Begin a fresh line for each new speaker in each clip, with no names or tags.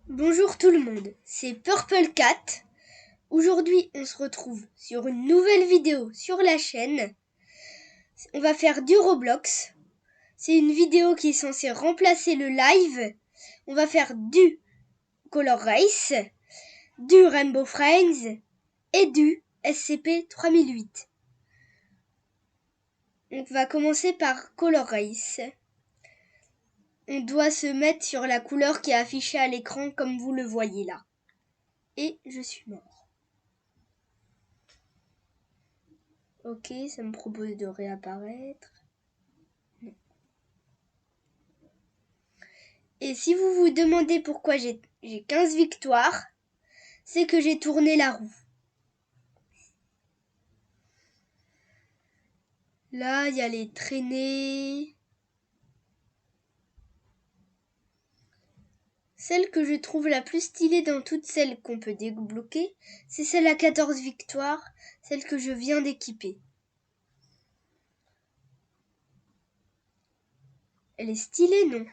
Bonjour tout le monde, c'est Purple Cat. Aujourd'hui, on se retrouve sur une nouvelle vidéo sur la chaîne. On va faire du Roblox. C'est une vidéo qui est censée remplacer le live. On va faire du Color Race, du Rainbow Friends et du SCP-3008. On va commencer par Color Race. On doit se mettre sur la couleur qui est affichée à l'écran comme vous le voyez là. Et je suis mort. Ok, ça me propose de réapparaître. Non. Et si vous vous demandez pourquoi j'ai 15 victoires, c'est que j'ai tourné la roue. Là, il y a les traînées. Celle que je trouve la plus stylée dans toutes celles qu'on peut débloquer, c'est celle à 14 victoires, celle que je viens d'équiper. Elle est stylée, non?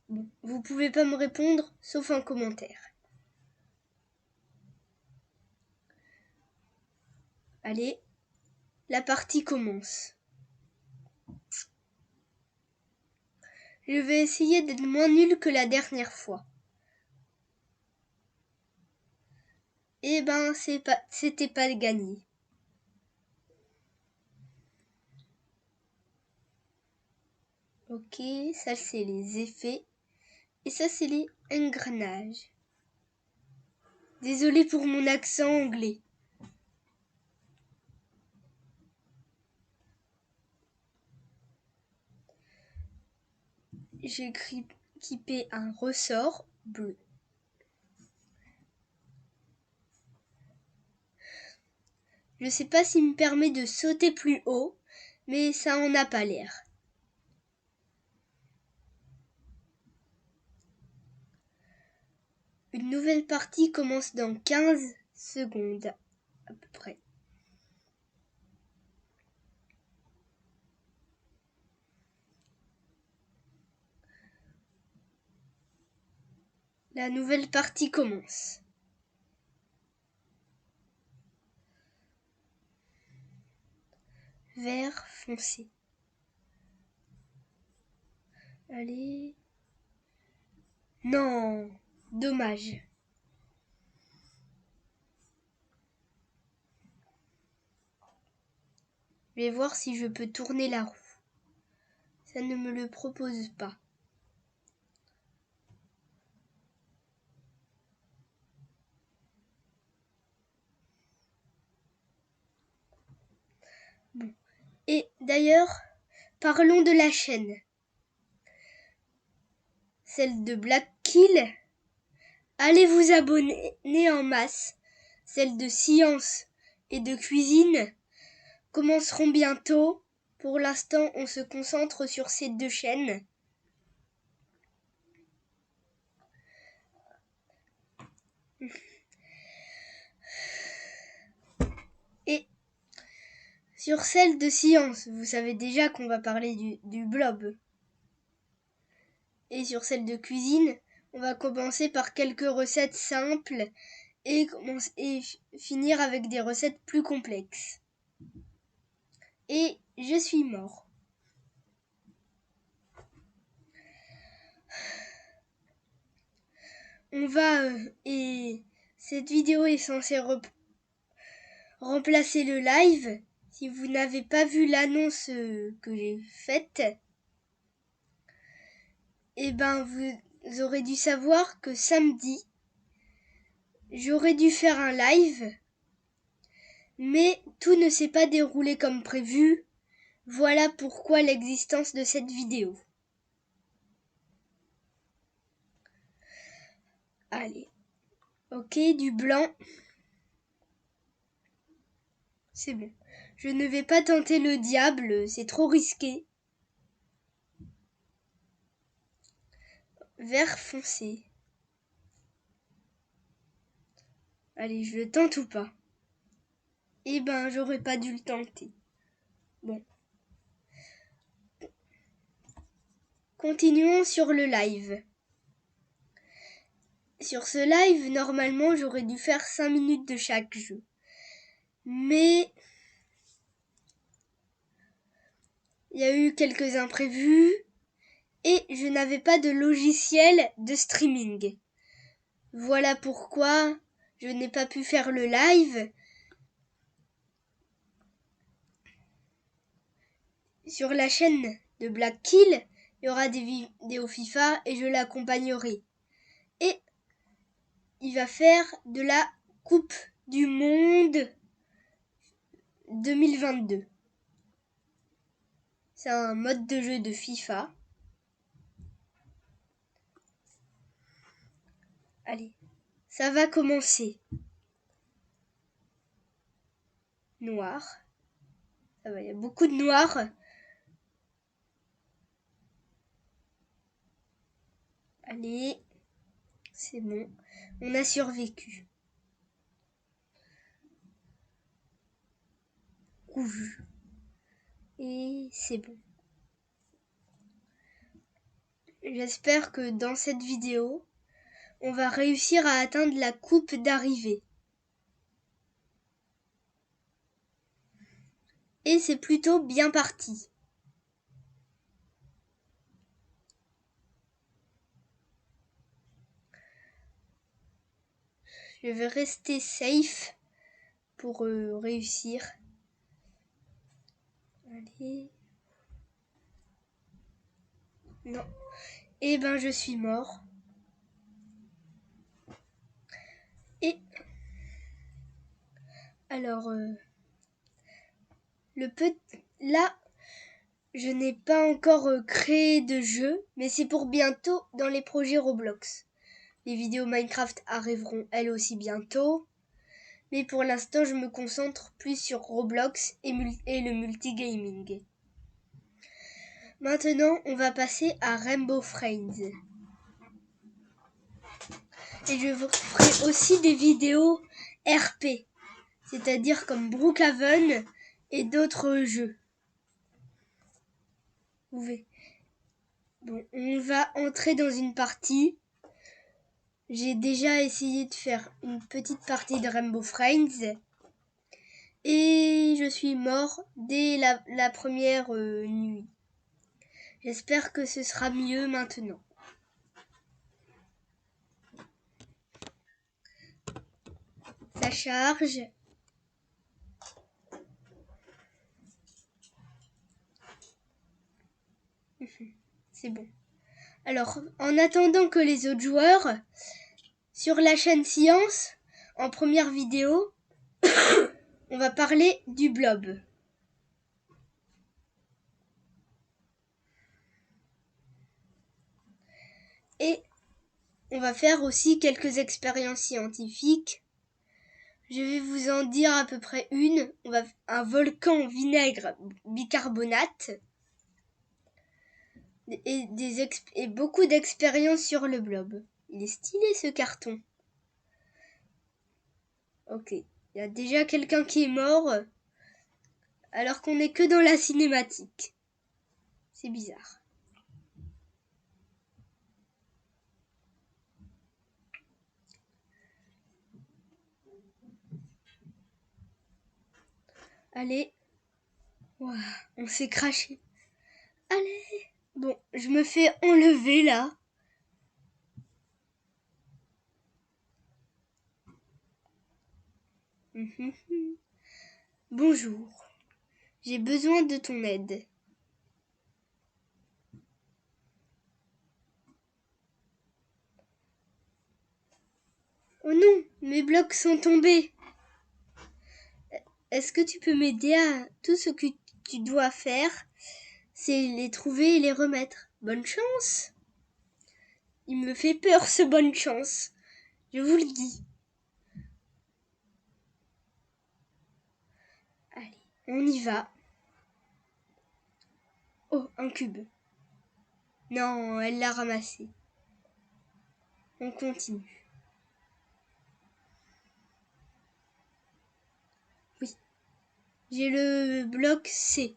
Bon, vous pouvez pas me répondre, sauf en commentaire. Allez, la partie commence. Je vais essayer d'être moins nul que la dernière fois. Eh ben, c'était pas gagné. Ok, ça c'est les effets. Et ça c'est les engrenages. Désolée pour mon accent anglais. J'ai équipé un ressort bleu. Je sais pas s'il me permet de sauter plus haut, mais ça en a pas l'air. Une nouvelle partie commence dans 15 secondes à peu près. La nouvelle partie commence. Vert foncé. Allez. Non, dommage. Je vais voir si je peux tourner la roue. Ça ne me le propose pas. Bon. Et d'ailleurs, parlons de la chaîne. Celle de Black Kill. Allez vous abonner en masse. Celles de science et de cuisine commenceront bientôt. Pour l'instant, on se concentre sur ces deux chaînes. Et sur celle de science, vous savez déjà qu'on va parler du blob. Et sur celle de cuisine, on va commencer par quelques recettes simples et finir avec des recettes plus complexes. Et je suis mort. On va et cette vidéo est censée remplacer le live. Si vous n'avez pas vu l'annonce que j'ai faite, eh ben vous aurez dû savoir que samedi, j'aurais dû faire un live, mais tout ne s'est pas déroulé comme prévu. Voilà pourquoi l'existence de cette vidéo. Allez. Ok, du blanc. C'est bon. Je ne vais pas tenter le diable, c'est trop risqué. Vert foncé. Allez, je le tente ou pas? Eh ben, j'aurais pas dû le tenter. Bon. Continuons sur le live. sur ce live, normalement, j'aurais dû faire 5 minutes de chaque jeu. Mais il y a eu quelques imprévus et je n'avais pas de logiciel de streaming. Voilà pourquoi je n'ai pas pu faire le live. Sur la chaîne de Black Kill, il y aura des vidéos FIFA et je l'accompagnerai. Et il va faire de la Coupe du Monde 2022. C'est un mode de jeu de FIFA. Allez, ça va commencer. Noir. Ça va, il y a beaucoup de noir. Allez, c'est bon. On a survécu. Rouge. Et c'est bon. J'espère que dans cette vidéo, on va réussir à atteindre la coupe d'arrivée. Et c'est plutôt bien parti. Je vais rester safe pour réussir. Allez. Non. Eh ben, je suis mort. Et alors, là, je n'ai pas encore créé de jeu, mais c'est pour bientôt dans les projets Roblox. Les vidéos Minecraft arriveront elles aussi bientôt, mais pour l'instant, je me concentre plus sur Roblox et le multigaming. Maintenant, on va passer à Rainbow Friends. Et je vous ferai aussi des vidéos RP, c'est-à-dire comme Brookhaven et d'autres jeux. Bon, on va entrer dans une partie. J'ai déjà essayé de faire une petite partie de Rainbow Friends et je suis mort dès la première nuit. J'espère que ce sera mieux maintenant. Ça charge. C'est bon. Alors, en attendant que les autres joueurs, sur la chaîne Science, en première vidéo, on va parler du blob. Et on va faire aussi quelques expériences scientifiques. Je vais vous en dire à peu près une. Un volcan vinaigre bicarbonate et beaucoup d'expériences sur le blob. Il est stylé ce carton. Ok, il y a déjà quelqu'un qui est mort alors qu'on n'est que dans la cinématique. C'est bizarre. Allez. Wow, on s'est craché. Allez. Bon, je me fais enlever là. Bonjour. J'ai besoin de ton aide. Oh non, mes blocs sont tombés. Est-ce que tu peux m'aider à tout ce que tu dois faire, c'est les trouver et les remettre. Bonne chance. Il me fait peur ce bonne chance. Je vous le dis. Allez, on y va. Oh, un cube. Non, elle l'a ramassé. On continue. Oui. J'ai le bloc C.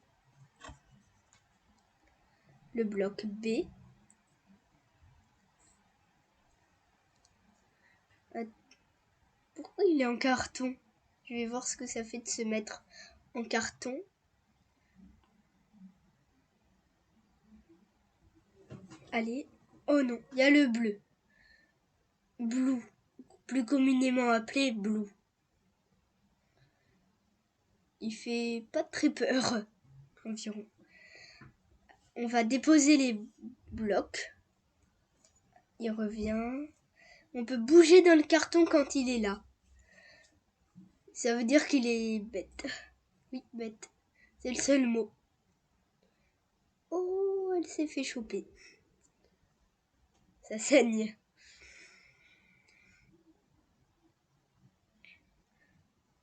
Le bloc B. Oh, il est en carton. Je vais voir ce que ça fait de se mettre en carton. Allez. Oh non, il y a le bleu. Blue. Plus communément appelé Blue. Il fait pas très peur. Environ. On va déposer les blocs. Il revient. On peut bouger dans le carton quand il est là. Ça veut dire qu'il est bête. Oui, bête. C'est le seul mot. Oh, elle s'est fait choper. Ça saigne.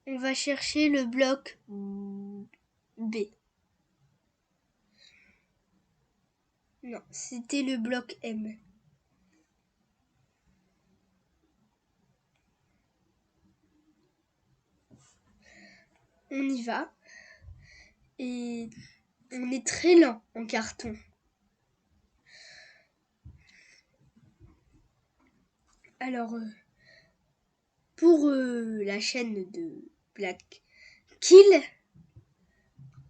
On va chercher le bloc B. Non, c'était le bloc M. On y va. Et on est très lent en carton. Alors, pour la chaîne de Black Kill,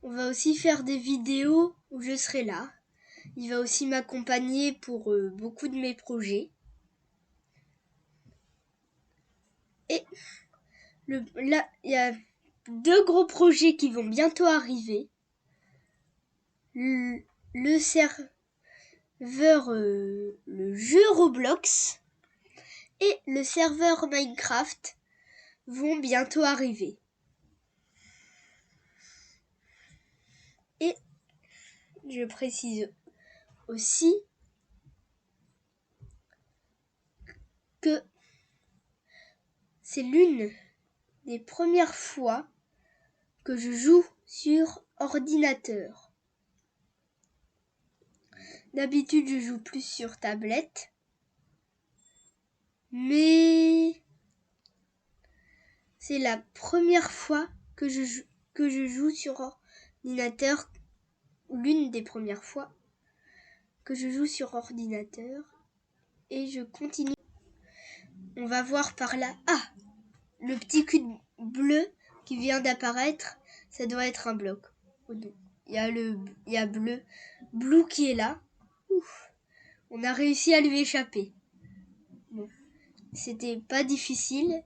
on va aussi faire des vidéos où je serai là. Il va aussi m'accompagner pour beaucoup de mes projets. Et là, il y a 2 gros projets qui vont bientôt arriver. Le serveur, le jeu Roblox et le serveur Minecraft vont bientôt arriver. Et je précise aussi que c'est l'une des premières fois que je joue sur ordinateur. D'habitude, je joue plus sur tablette, mais c'est la première fois que je joue sur ordinateur, l'une des premières fois que je joue sur ordinateur, et je continue. On va voir par là. Ah, le petit cul bleu qui vient d'apparaître, ça doit être un bloc. Oh non. Il y a Blue qui est là. Ouf. On a réussi à lui échapper. Bon. C'était pas difficile.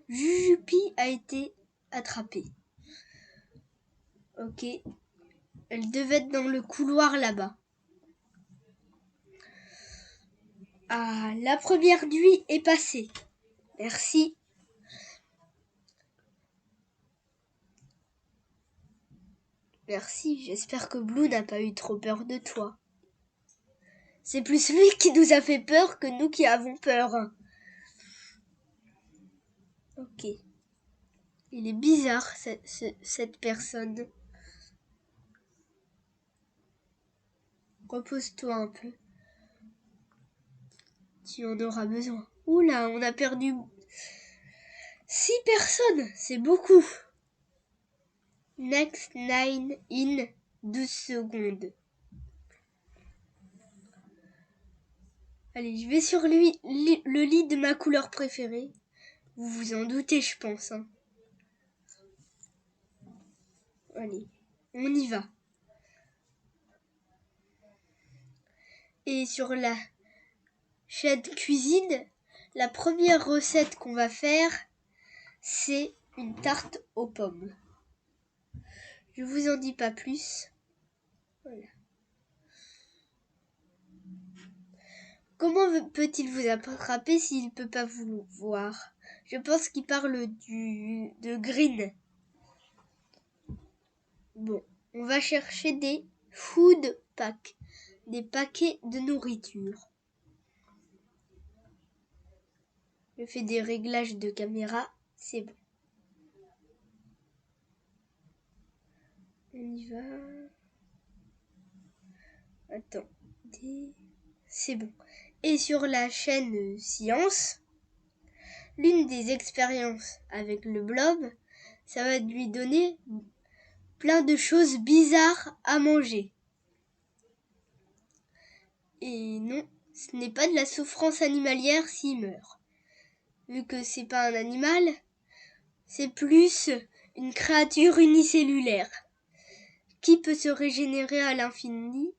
Jujupi a été attrapée. Ok. Elle devait être dans le couloir là-bas. Ah, la première nuit est passée. Merci. Merci, j'espère que Blue n'a pas eu trop peur de toi. C'est plus lui qui nous a fait peur que nous qui avons peur. Ok. Il est bizarre, cette personne. Repose-toi un peu. Tu en auras besoin. Oula, on a perdu 6 personnes. C'est beaucoup. Next 9 in 12 secondes. Allez, je vais sur le lit de ma couleur préférée. Vous vous en doutez, je pense. Hein. Allez, on y va. Et sur la chaîne cuisine, la première recette qu'on va faire, c'est une tarte aux pommes. Je vous en dis pas plus. Voilà. Comment peut-il vous attraper s'il ne peut pas vous voir? Je pense qu'il parle de green. Bon, on va chercher des food packs, des paquets de nourriture. Je fais des réglages de caméra, c'est bon. On y va. Attendez, c'est bon. Et sur la chaîne Science, l'une des expériences avec le blob, ça va lui donner plein de choses bizarres à manger. Et non, ce n'est pas de la souffrance animalière s'il meurt. vu que c'est pas un animal, c'est plus une créature unicellulaire qui peut se régénérer à l'infini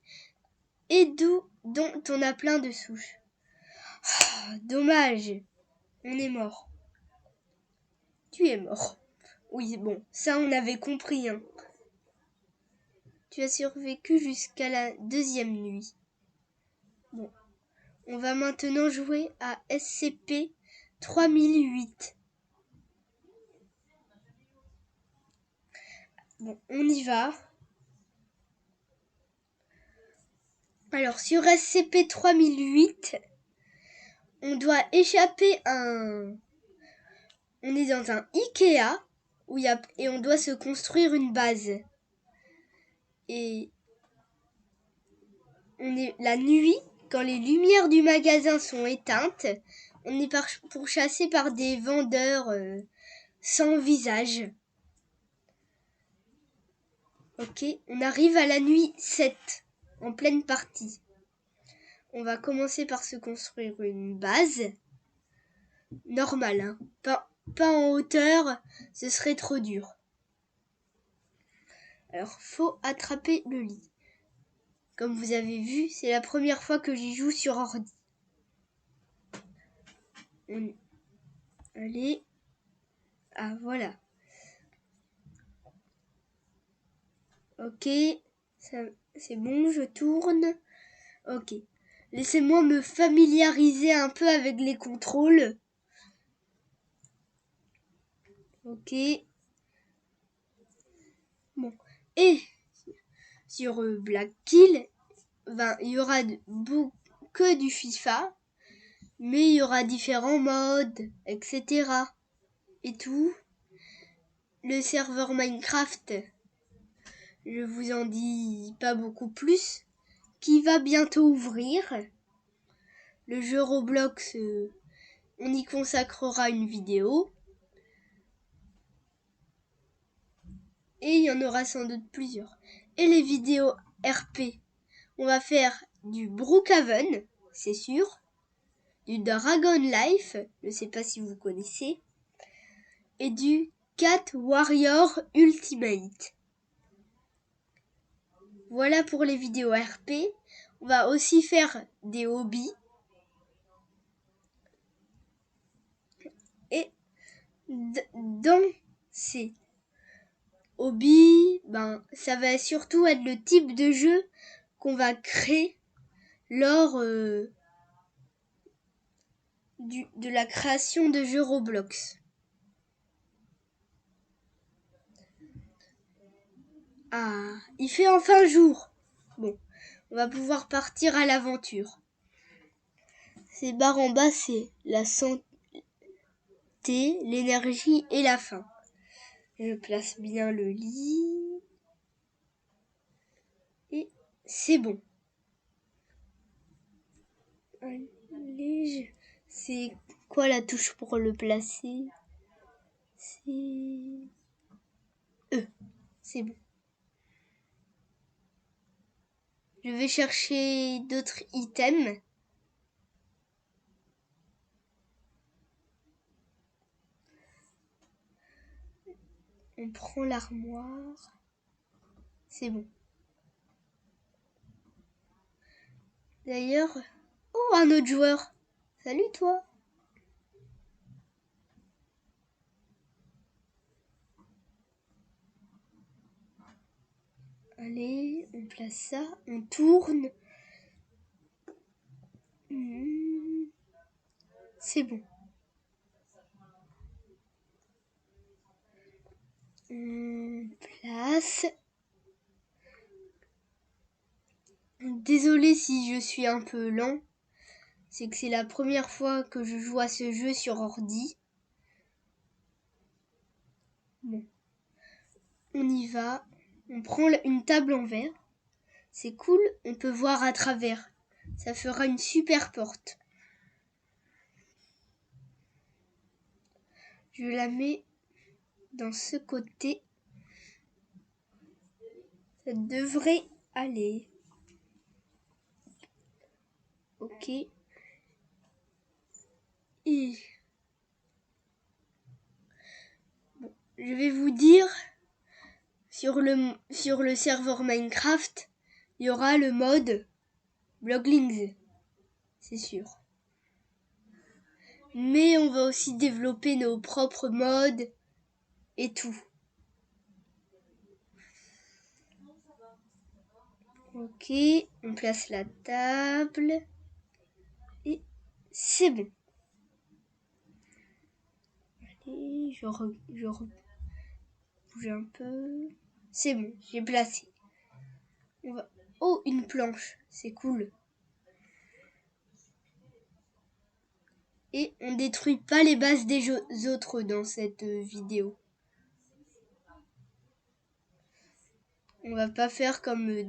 et dont on a plein de souches. Dommage, on est mort. Tu es mort. Oui, bon, ça on avait compris, hein. Tu as survécu jusqu'à la 2e nuit. Bon, on va maintenant jouer à SCP-3008. Bon, on y va. Alors, sur SCP-3008, on doit échapper à un... On est dans un Ikea et on doit se construire une base. Et on est la nuit, quand les lumières du magasin sont éteintes, on est pourchassé par des vendeurs sans visage. Ok, on arrive à la nuit 7, en pleine partie. On va commencer par se construire une base normale, hein. Pas en hauteur, ce serait trop dur. Alors, faut attraper le lit. Comme vous avez vu, c'est la première fois que j'y joue sur ordi. Allez. Ah, voilà. Ok, c'est bon, je tourne. Ok. Laissez-moi me familiariser un peu avec les contrôles. Ok. Bon. Et sur Black Kill, il y aura que du FIFA, mais il y aura différents modes, etc. Et tout. Le serveur Minecraft, je vous en dis pas beaucoup plus, qui va bientôt ouvrir. Le jeu Roblox, on y consacrera une vidéo. Et il y en aura sans doute plusieurs. Et les vidéos RP, on va faire du Brookhaven, c'est sûr, du Dragon Life, je ne sais pas si vous connaissez, et du Cat Warrior Ultimate. Voilà pour les vidéos RP. On va aussi faire des hobbies. Et dans ces hobbies, ça va surtout être le type de jeu qu'on va créer lors de la création de jeux Roblox. Ah, il fait enfin jour. Bon, on va pouvoir partir à l'aventure. Ces barres en bas, c'est la santé, l'énergie et la faim. Je place bien le lit. Et c'est bon. Allez, c'est quoi la touche pour le placer? C'est E. C'est bon. Je vais chercher d'autres items. On prend l'armoire. C'est bon. D'ailleurs... Oh, un autre joueur. Salut toi. Allez, on place ça, on tourne. C'est bon. On place. Désolée si je suis un peu lent. C'est que c'est la première fois que je joue à ce jeu sur ordi. Bon. On y va. On prend une table en verre. C'est cool, on peut voir à travers. Ça fera une super porte. Je la mets dans ce côté. Ça devrait aller. Ok. Et je vais vous dire, sur le serveur Minecraft, il y aura le mode Bloglings, c'est sûr. Mais on va aussi développer nos propres modes et tout. Ok, on place la table. Et c'est bon. Allez, je bouge un peu. C'est bon, j'ai placé. Oh, une planche, c'est cool. Et on détruit pas les bases des autres dans cette vidéo. On va pas faire comme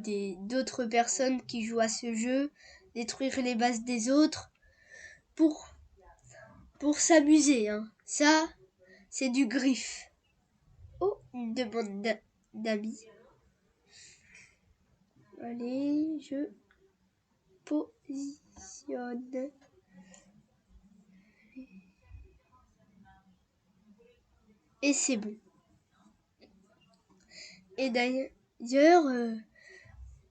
d'autres personnes qui jouent à ce jeu, détruire les bases des autres pour s'amuser. Hein. Ça, c'est du griffe. Oh, une demande d'amis. Allez, je positionne. Et c'est bon. Et d'ailleurs,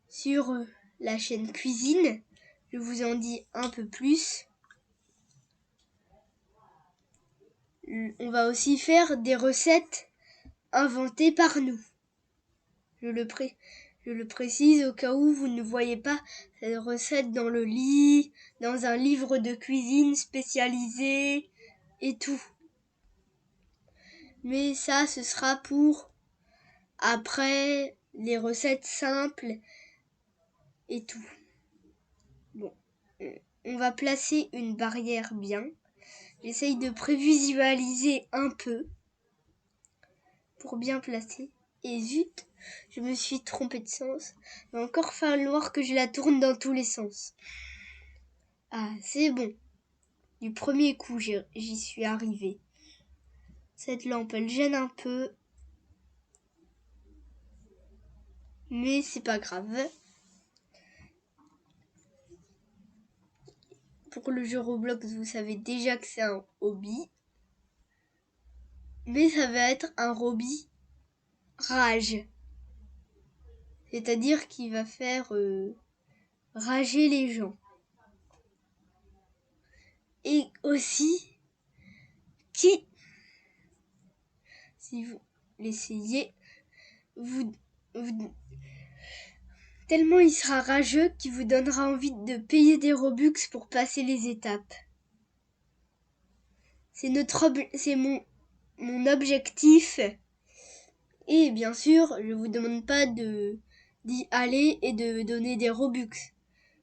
sur la chaîne cuisine, je vous en dis un peu plus. On va aussi faire des recettes inventées par nous. Je le précise au cas où vous ne voyez pas cette recette dans le lit, dans un livre de cuisine spécialisé et tout. Mais ça, ce sera pour après les recettes simples et tout. Bon, on va placer une barrière bien. J'essaye de prévisualiser un peu pour bien placer. Et zut, je me suis trompée de sens. Il va encore falloir que je la tourne dans tous les sens. Ah, c'est bon. Du premier coup, j'y suis arrivée. Cette lampe, elle gêne un peu. Mais c'est pas grave. Pour le jeu Roblox, vous savez déjà que c'est un hobby. Mais ça va être un hobby rage. C'est-à-dire qu'il va faire rager les gens. Et aussi, si vous l'essayez, tellement il sera rageux qu'il vous donnera envie de payer des Robux pour passer les étapes. C'est mon objectif. Et bien sûr, je vous demande pas d'y aller et de donner des Robux.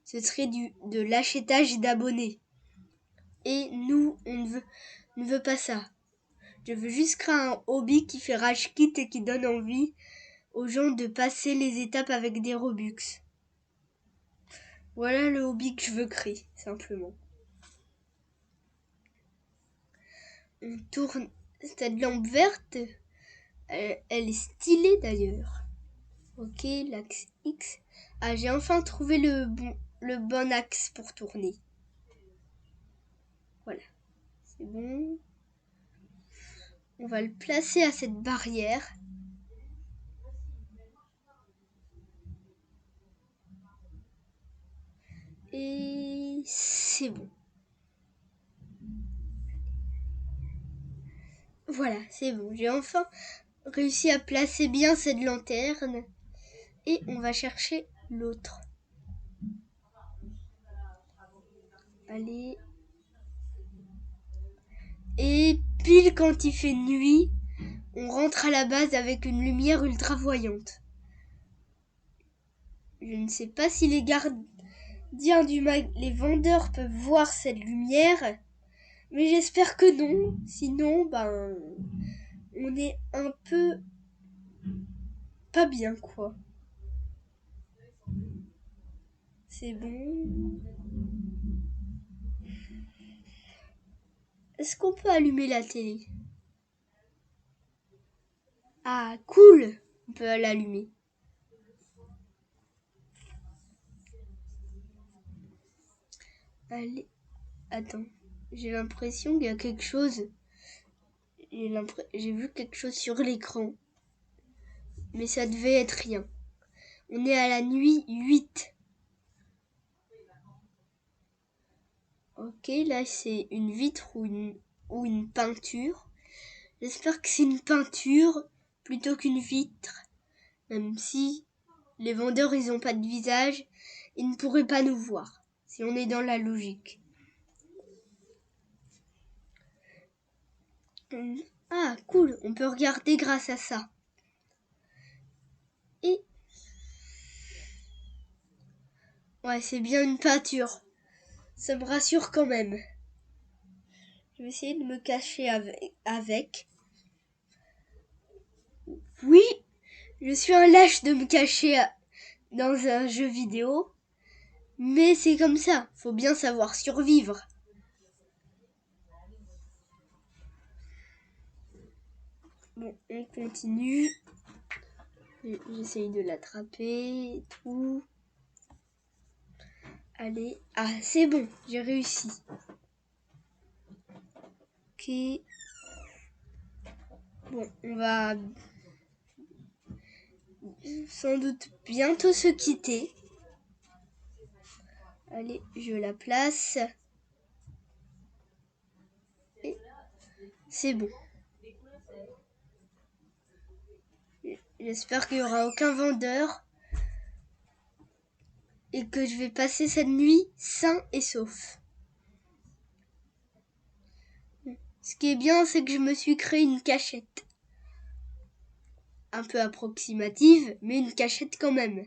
Ce serait de l'achetage d'abonnés. Et nous, on ne veut pas ça. Je veux juste créer un hobby qui fait rage quit et qui donne envie aux gens de passer les étapes avec des Robux. Voilà le hobby que je veux créer, simplement. On tourne cette lampe verte. Elle est stylée d'ailleurs. Ok, l'axe X. Ah, j'ai enfin trouvé le bon axe pour tourner. Voilà, c'est bon. On va le placer à cette barrière. Et c'est bon. Voilà, c'est bon. J'ai enfin réussi à placer bien cette lanterne. Et on va chercher l'autre. Allez. Et pile quand il fait nuit, on rentre à la base avec une lumière ultra voyante. Je ne sais pas si les gardiens les vendeurs peuvent voir cette lumière, mais j'espère que non. Sinon, on est un peu pas bien, quoi. C'est bon. Est-ce qu'on peut allumer la télé? Ah, cool! On peut l'allumer. Allez, attends. J'ai l'impression qu'il y a quelque chose. J'ai vu quelque chose sur l'écran. Mais ça devait être rien. On est à la nuit 8. Ok, là c'est une vitre ou une peinture. J'espère que c'est une peinture plutôt qu'une vitre. Même si les vendeurs ils ont pas de visage, ils ne pourraient pas nous voir. Si on est dans la logique. Ah cool, on peut regarder grâce à ça. Et ouais, c'est bien une peinture. Ça me rassure quand même. Je vais essayer de me cacher avec. Oui, je suis un lâche de me cacher dans un jeu vidéo. Mais c'est comme ça, faut bien savoir survivre. Bon, on continue. J'essaye de l'attraper et tout. Allez, ah c'est bon, j'ai réussi. Ok. Bon, on va sans doute bientôt se quitter. Allez, je la place. Et c'est bon. J'espère qu'il n'y aura aucun vendeur. Et que je vais passer cette nuit sain et sauf. Ce qui est bien, c'est que je me suis créé une cachette. Un peu approximative, mais une cachette quand même.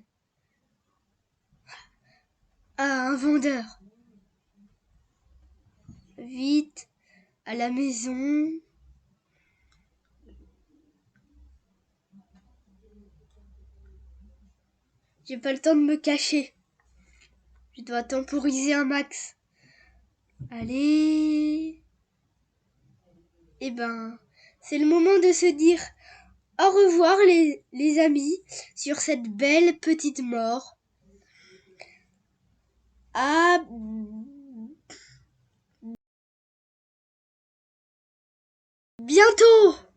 Ah, un vendeur. Vite, à la maison. J'ai pas le temps de me cacher. Je dois temporiser un max. Allez. Eh ben, c'est le moment de se dire au revoir les amis sur cette belle petite mort. À bientôt!